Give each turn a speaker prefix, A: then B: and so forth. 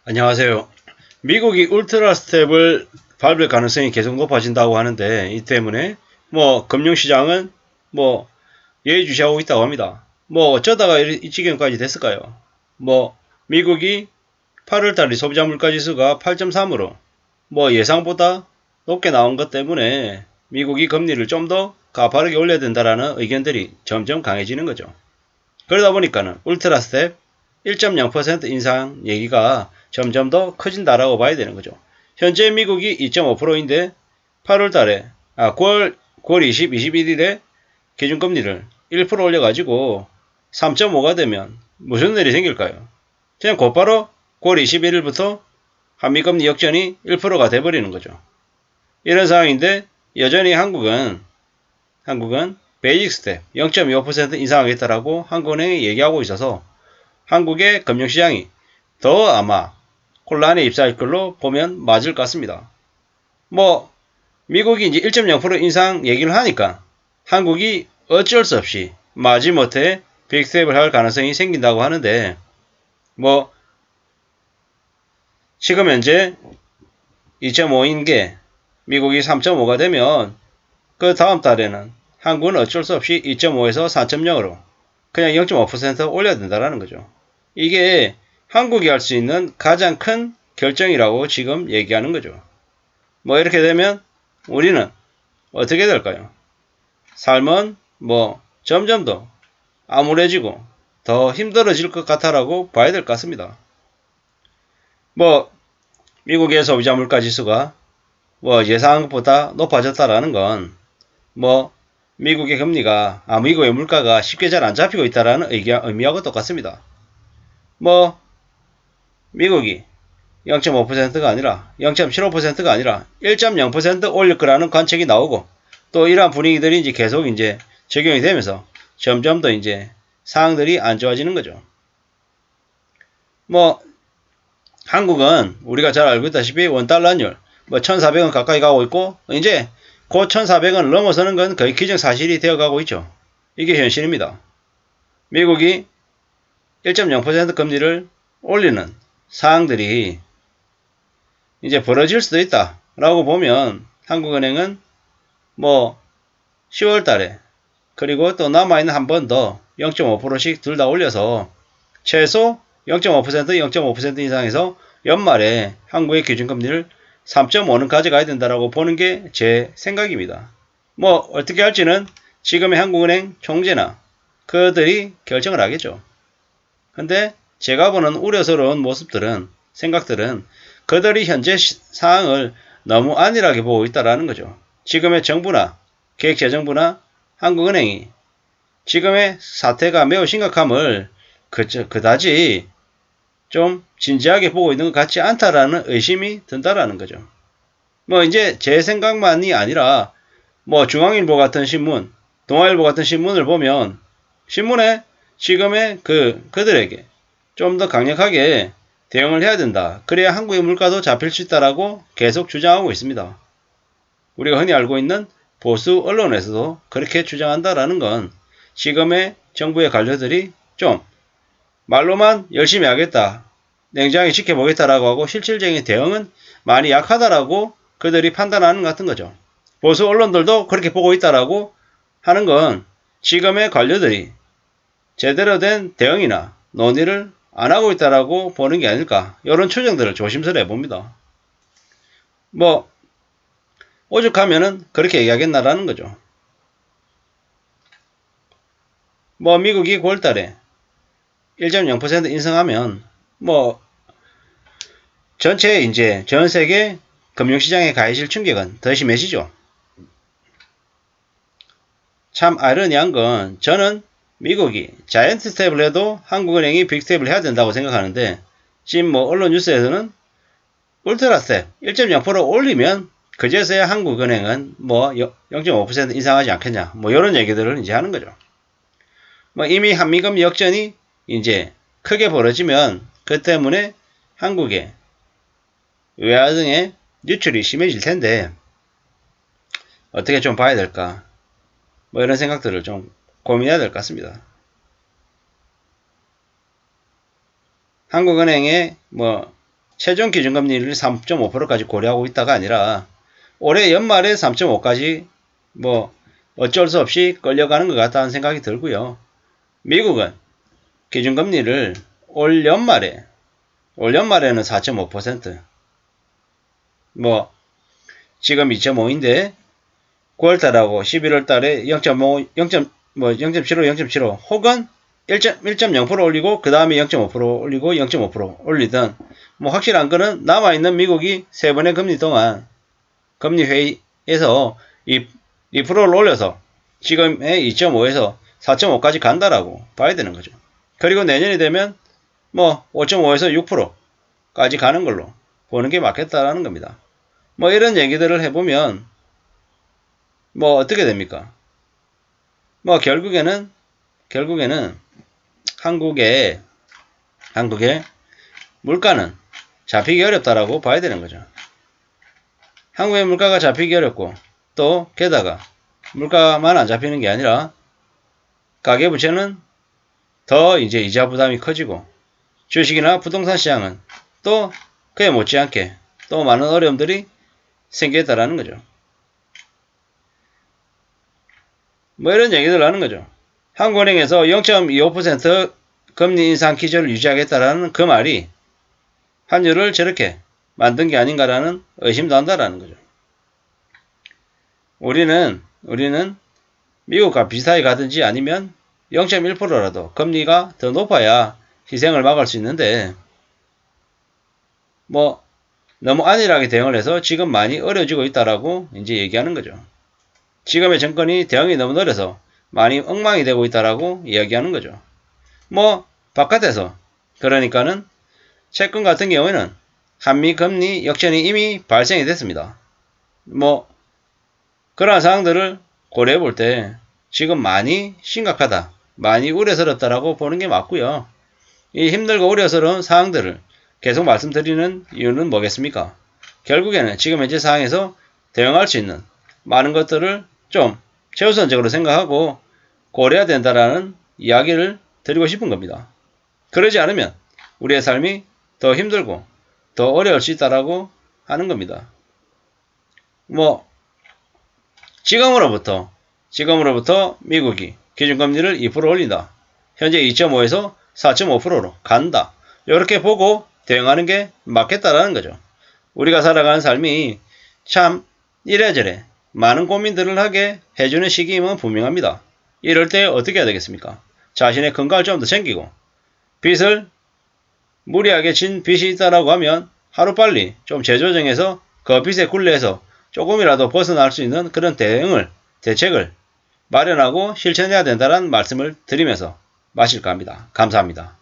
A: 안녕하세요. 미국이 울트라 스텝을 밟을 가능성이 계속 높아진다고 하는데 이 때문에 금융시장은 예의주시하고 있다고 합니다. 어쩌다가 이 지경까지 됐을까요? 미국이 8월달이 소비자 물가지수가 8.3으로 예상보다 높게 나온 것 때문에 미국이 금리를 좀 더 가파르게 올려야 된다라는 의견들이 점점 강해지는 거죠. 그러다 보니까는 울트라 스텝 1.0% 인상 얘기가 점점 더 커진다라고 봐야 되는 거죠. 현재 미국이 2.5%인데 8월 달에 9월 21일에 기준금리를 1% 올려가지고 3.5가 되면 무슨 일이 생길까요? 그냥 곧바로 9월 21일부터 한미금리 역전이 1%가 돼버리는 거죠. 이런 상황인데 여전히 한국은 베이직 스텝 0.25% 인상하겠다라고 한국은행이 얘기하고 있어서 한국의 금융시장이 더 아마 혼란에 입사할 걸로 보면 맞을 것 같습니다. 미국이 이제 1.0% 인상 얘기를 하니까 한국이 어쩔 수 없이 마지못해 빅스텝을 할 가능성이 생긴다고 하는데 지금 현재 2.5인 게 미국이 3.5가 되면 그 다음 달에는 한국은 어쩔 수 없이 2.5에서 4.0으로 그냥 0.5% 올려야 된다는 거죠. 이게 한국이 할 수 있는 가장 큰 결정이라고 지금 얘기하는 거죠. 이렇게 되면 우리는 어떻게 될까요? 삶은 점점 더 암울해지고 더 힘들어질 것 같다라고 봐야 될 것 같습니다. 미국의 소비자 물가 지수가 예상한 것보다 높아졌다라는 건 미국의 금리가 미국의 물가가 쉽게 잘 안 잡히고 있다라는 의미하고 똑같습니다. 미국이 0.5%가 아니라 0.75%가 아니라 1.0% 올릴 거라는 관측이 나오고 또 이러한 분위기들이 이제 계속 이제 적용이 되면서 점점 더 이제 상황들이 안 좋아지는 거죠. 한국은 우리가 잘 알고 있다시피 원달러율 1,400원 가까이 가고 있고 이제 곧 1,400원 넘어서는 건 거의 기정사실이 되어가고 있죠. 이게 현실입니다. 미국이 1.0% 금리를 올리는 사항들이 이제 벌어질 수도 있다라고 보면 한국은행은 10월 달에 그리고 또 남아있는 한 번 더 0.5%씩 둘 다 올려서 최소 0.5%, 0.5% 이상에서 연말에 한국의 기준금리를 3.5는 가져가야 된다라고 보는 게 제 생각입니다. 어떻게 할지는 지금의 한국은행 총재나 그들이 결정을 하겠죠. 근데 제가 보는 우려스러운 모습들은 생각들은 그들이 현재 상황을 너무 안일하게 보고 있다라는 거죠. 지금의 정부나 기획재정부나 한국은행이 지금의 사태가 매우 심각함을 그다지 좀 진지하게 보고 있는 것 같지 않다라는 의심이 든다라는 거죠. 이제 제 생각만이 아니라 중앙일보 같은 신문, 동아일보 같은 신문을 보면 신문에 지금의 그들에게 좀 더 강력하게 대응을 해야 된다. 그래야 한국의 물가도 잡힐 수 있다라고 계속 주장하고 있습니다. 우리가 흔히 알고 있는 보수 언론에서도 그렇게 주장한다라는 건 지금의 정부의 관료들이 좀 말로만 열심히 하겠다, 냉정하게 지켜보겠다라고 하고 실질적인 대응은 많이 약하다라고 그들이 판단하는 것 같은 거죠. 보수 언론들도 그렇게 보고 있다라고 하는 건 지금의 관료들이 제대로 된 대응이나 논의를 안 하고 있다라고 보는 게 아닐까, 이런 추정들을 조심스레 봅니다. 오죽하면은 그렇게 얘기하겠나라는 거죠. 미국이 9월달에 1.0% 인상하면 전체 이제 전 세계 금융시장의 가해질 충격은 더 심해지죠. 참 아이러니한 건 저는 미국이 자이언트 스텝을 해도 한국은행이 빅스텝을 해야 된다고 생각하는데 지금 언론 뉴스에서는 울트라 스텝 1.0% 올리면 그제서야 한국은행은 0.5% 인상하지 않겠냐 이런 얘기들을 이제 하는 거죠. 이미 한미금리 역전이 이제 크게 벌어지면 그 때문에 한국의 외화 등의 유출이 심해질 텐데 어떻게 좀 봐야 될까, 이런 생각들을 좀 고민해야 될 것 같습니다. 한국은행의 최종 기준금리를 3.5%까지 고려하고 있다가 아니라 올해 연말에 3.5까지 뭐 어쩔 수 없이 끌려가는 것 같다는 생각이 들고요. 미국은 기준금리를 올 연말에는 4.5%, 뭐 지금 2.5인데 9월달하고 11월달에 0.5, 0.75 혹은 1.0% 올리고 그 다음에 0.5% 올리고 0.5% 올리든 뭐 확실한 거는 남아있는 미국이 세 번의 금리 동안 금리 회의에서 2%를 올려서 지금의 2.5에서 4.5까지 간다라고 봐야 되는 거죠. 그리고 내년이 되면 뭐 5.5에서 6%까지 가는 걸로 보는 게 맞겠다라는 겁니다. 뭐 이런 얘기들을 해보면 뭐 어떻게 됩니까? 뭐 결국에는 한국의 물가는 잡히기 어렵다라고 봐야 되는 거죠. 한국의 물가가 잡히기 어렵고 또 게다가 물가만 안 잡히는 게 아니라 가계부채는 더 이제 이자 부담이 커지고 주식이나 부동산 시장은 또 그에 못지않게 또 많은 어려움들이 생기겠다라는 거죠. 뭐 이런 얘기들 하는 거죠. 한국은행에서 0.25% 금리 인상 기조를 유지하겠다라는 그 말이 환율을 저렇게 만든 게 아닌가라는 의심도 한다라는 거죠. 우리는 미국과 비슷하게 가든지 아니면 0.1%라도 금리가 더 높아야 희생을 막을 수 있는데 뭐 너무 안일하게 대응을 해서 지금 많이 어려워지고 있다라고 이제 얘기하는 거죠. 지금의 정권이 대응이 너무 느려서 많이 엉망이 되고 있다라고 이야기하는 거죠. 뭐 바깥에서 그러니까는 채권 같은 경우에는 한미 금리 역전이 이미 발생이 됐습니다. 뭐 그러한 상황들을 고려해 볼 때 지금 많이 심각하다, 많이 우려스럽다라고 보는 게 맞고요. 이 힘들고 우려스러운 상황들을 계속 말씀드리는 이유는 뭐겠습니까? 결국에는 지금 현재 상황에서 대응할 수 있는 많은 것들을 좀 최우선적으로 생각하고 고려해야 된다라는 이야기를 드리고 싶은 겁니다. 그러지 않으면 우리의 삶이 더 힘들고 더 어려울 수 있다라고 하는 겁니다. 뭐 지금으로부터 미국이 기준금리를 2% 올린다. 현재 2.5에서 4.5%로 간다. 이렇게 보고 대응하는 게 맞겠다라는 거죠. 우리가 살아가는 삶이 참 이래저래 많은 고민들을 하게 해주는 시기임은 분명합니다. 이럴 때 어떻게 해야 되겠습니까? 자신의 건강을 좀 더 챙기고 빚을 무리하게 진 빚이 있다라고 하면 하루빨리 좀 재조정해서 그 빚의 굴레에서 조금이라도 벗어날 수 있는 그런 대책을 마련하고 실천해야 된다는 말씀을 드리면서 마실까 합니다. 감사합니다.